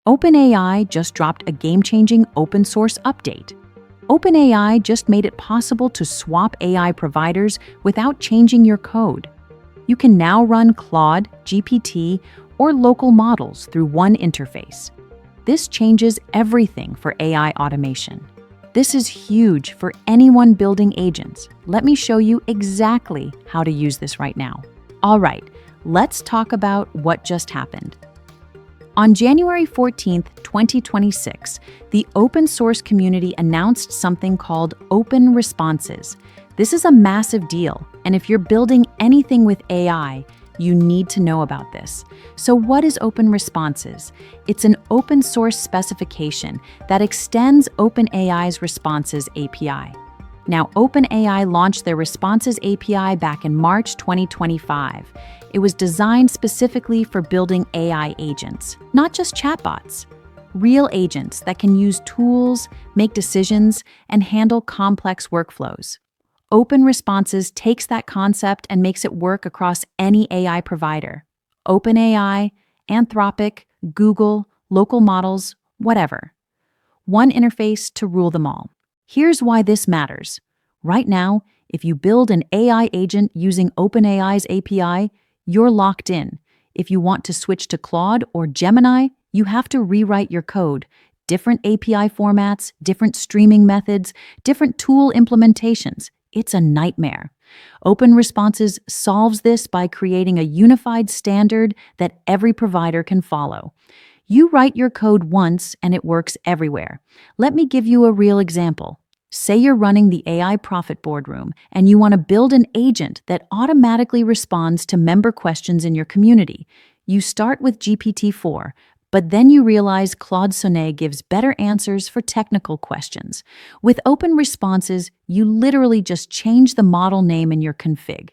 OpenAI just dropped a game-changing open source update. OpenAI just made it possible to swap AI providers without changing your code. You can now run Claude, GPT, or local models through one interface. This changes everything for AI automation. This is huge for anyone building agents. Let me show you exactly how to use this right now. All right, let's talk about what just happened. On January 14th, 2026, the open source community announced something called Open Responses. This is a massive deal, and if you're building anything with AI, you need to know about this. So what is Open Responses? It's an open source specification that extends OpenAI's Responses API. Now, OpenAI launched their Responses API back in March 2025. It was designed specifically for building AI agents, not just chatbots. Real agents that can use tools, make decisions, and handle complex workflows. Open Responses takes that concept and makes it work across any AI provider. OpenAI, Anthropic, Google, local models, whatever. One interface to rule them all. Here's why this matters. Right now, if you build an AI agent using OpenAI's API, you're locked in. If you want to switch to Claude or Gemini, you have to rewrite your code. Different API formats, different streaming methods, different tool implementations. It's a nightmare. Open Responses solves this by creating a unified standard that every provider can follow. You write your code once and it works everywhere. Let me give you a real example. Say you're running the AI Profit Boardroom and you want to build an agent that automatically responds to member questions in your community. You start with GPT-4, but then you realize Claude Sonnet gives better answers for technical questions. With Open Responses, you literally just change the model name in your config.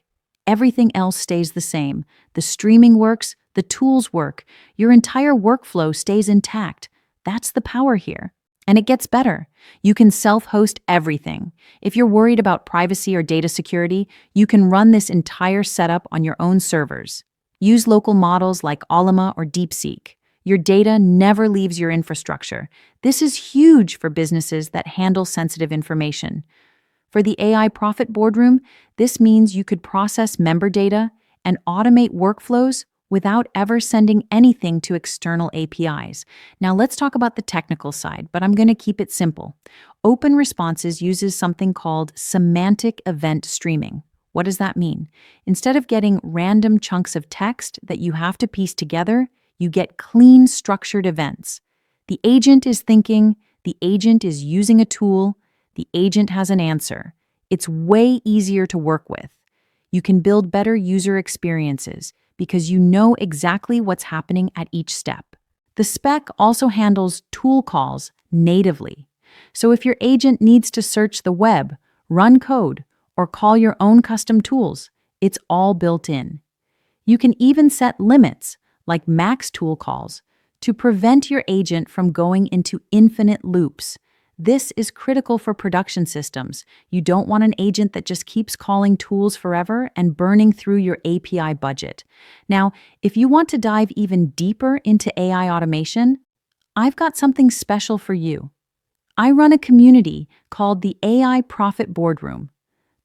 Everything else stays the same. The streaming works, the tools work, your entire workflow stays intact. That's the power here. And it gets better. You can self-host everything. If you're worried about privacy or data security, you can run this entire setup on your own servers. Use local models like Allama or DeepSeek. Your data never leaves your infrastructure. This is huge for businesses that handle sensitive information. For the AI Profit Boardroom, this means you could process member data and automate workflows without ever sending anything to external APIs. Now let's talk about the technical side, but I'm going to keep it simple. Open Responses uses something called semantic event streaming. What does that mean? Instead of getting random chunks of text that you have to piece together, you get clean, structured events. The agent is thinking, the agent is using a tool, the agent has an answer. It's way easier to work with. You can build better user experiences because you know exactly what's happening at each step. The spec also handles tool calls natively. So if your agent needs to search the web, run code, or call your own custom tools, it's all built in. You can even set limits, like max tool calls, to prevent your agent from going into infinite loops. This is critical for production systems. You don't want an agent that just keeps calling tools forever and burning through your API budget. Now, if you want to dive even deeper into AI automation, I've got something special for you. I run a community called the AI Profit Boardroom.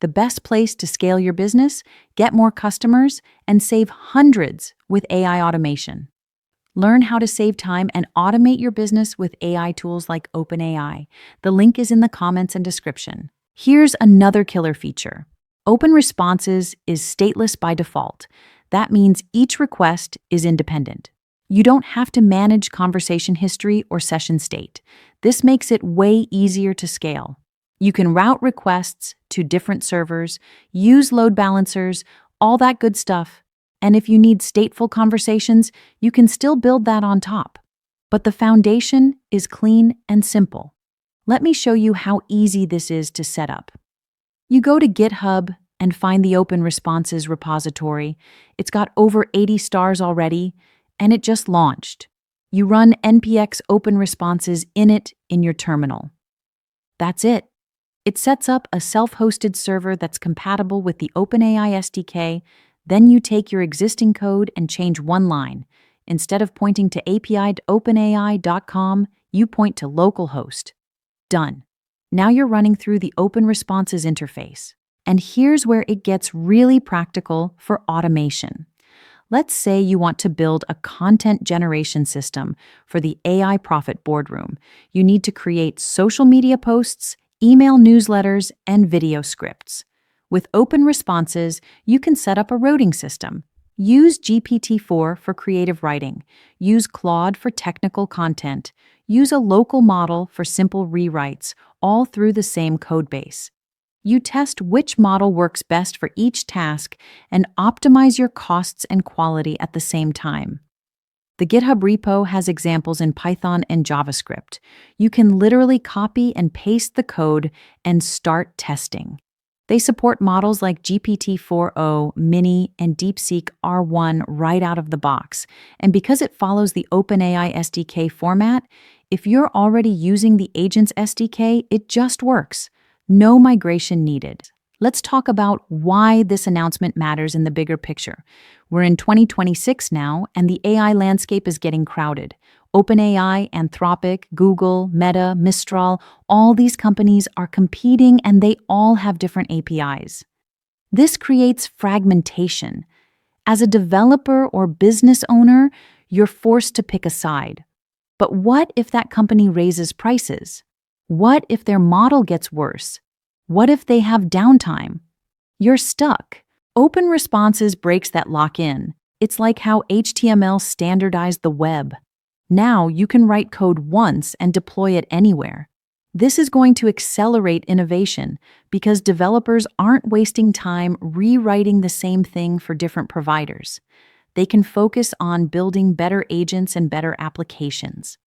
The best place to scale your business, get more customers, and save hundreds with AI automation. Learn how to save time and automate your business with AI tools like OpenAI. The link is in the comments and description. Here's another killer feature. Open Responses is stateless by default. That means each request is independent. You don't have to manage conversation history or session state. This makes it way easier to scale. You can route requests to different servers, use load balancers, all that good stuff. And if you need stateful conversations, you can still build that on top. But the foundation is clean and simple. Let me show you how easy this is to set up. You go to GitHub and find the Open Responses repository. It's got over 80 stars already, and it just launched. You run npx Open Responses init in your terminal. That's it. It sets up a self-hosted server that's compatible with the OpenAI SDK. Then you take your existing code and change one line. Instead of pointing to api.openai.com, you point to localhost. Done. Now you're running through the Open Responses interface. And here's where it gets really practical for automation. Let's say you want to build a content generation system for the AI Profit Boardroom. You need to create social media posts, email newsletters, and video scripts. With Open Responses, you can set up a routing system. Use GPT-4 for creative writing. Use Claude for technical content. Use a local model for simple rewrites, all through the same codebase. You test which model works best for each task and optimize your costs and quality at the same time. The GitHub repo has examples in Python and JavaScript. You can literally copy and paste the code and start testing. They support models like GPT-4o, Mini, and DeepSeek R1 right out of the box. And because it follows the OpenAI SDK format, if you're already using the Agents SDK, it just works. No migration needed. Let's talk about why this announcement matters in the bigger picture. We're in 2026 now, and the AI landscape is getting crowded. OpenAI, Anthropic, Google, Meta, Mistral, all these companies are competing and they all have different APIs. This creates fragmentation. As a developer or business owner, you're forced to pick a side. But what if that company raises prices? What if their model gets worse? What if they have downtime? You're stuck. Open Responses breaks that lock-in. It's like how HTML standardized the web. Now you can write code once and deploy it anywhere. This is going to accelerate innovation because developers aren't wasting time rewriting the same thing for different providers. They can focus on building better agents and better applications.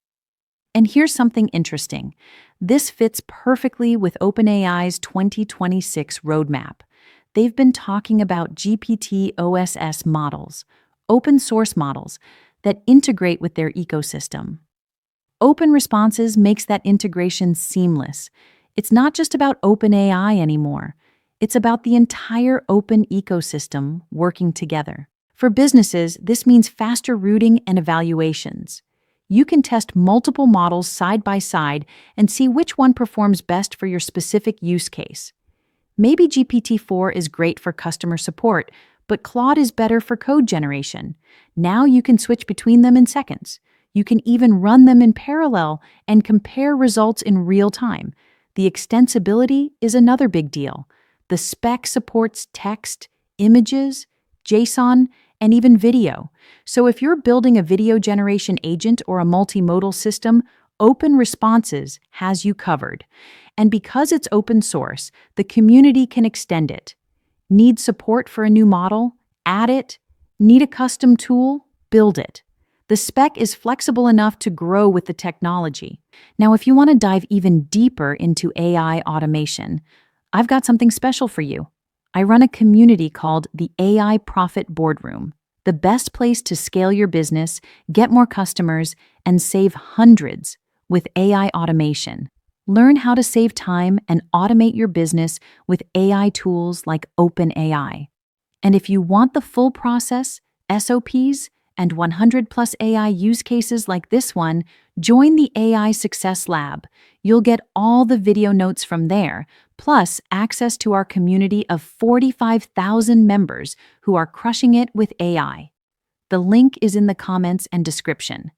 And here's something interesting. This fits perfectly with OpenAI's 2026 roadmap. They've been talking about GPT-OSS models, open source models, that integrate with their ecosystem. Open Responses makes that integration seamless. It's not just about OpenAI anymore. It's about the entire open ecosystem working together. For businesses, this means faster routing and evaluations. You can test multiple models side by side and see which one performs best for your specific use case. Maybe GPT-4 is great for customer support, but Claude is better for code generation. Now you can switch between them in seconds. You can even run them in parallel and compare results in real time. The extensibility is another big deal. The spec supports text, images, JSON, and even video. So if you're building a video generation agent or a multimodal system, Open Responses has you covered. And because it's open source, the community can extend it. Need support for a new model? Add it. Need a custom tool? Build it. The spec is flexible enough to grow with the technology. Now, if you want to dive even deeper into AI automation, I've got something special for you. I run a community called the AI Profit Boardroom, the best place to scale your business, get more customers, and save hundreds with AI automation. Learn how to save time and automate your business with AI tools like OpenAI. And if you want the full process, SOPs, and 100+ AI use cases like this one, join the AI Success Lab. You'll get all the video notes from there, plus access to our community of 45,000 members who are crushing it with AI. The link is in the comments and description.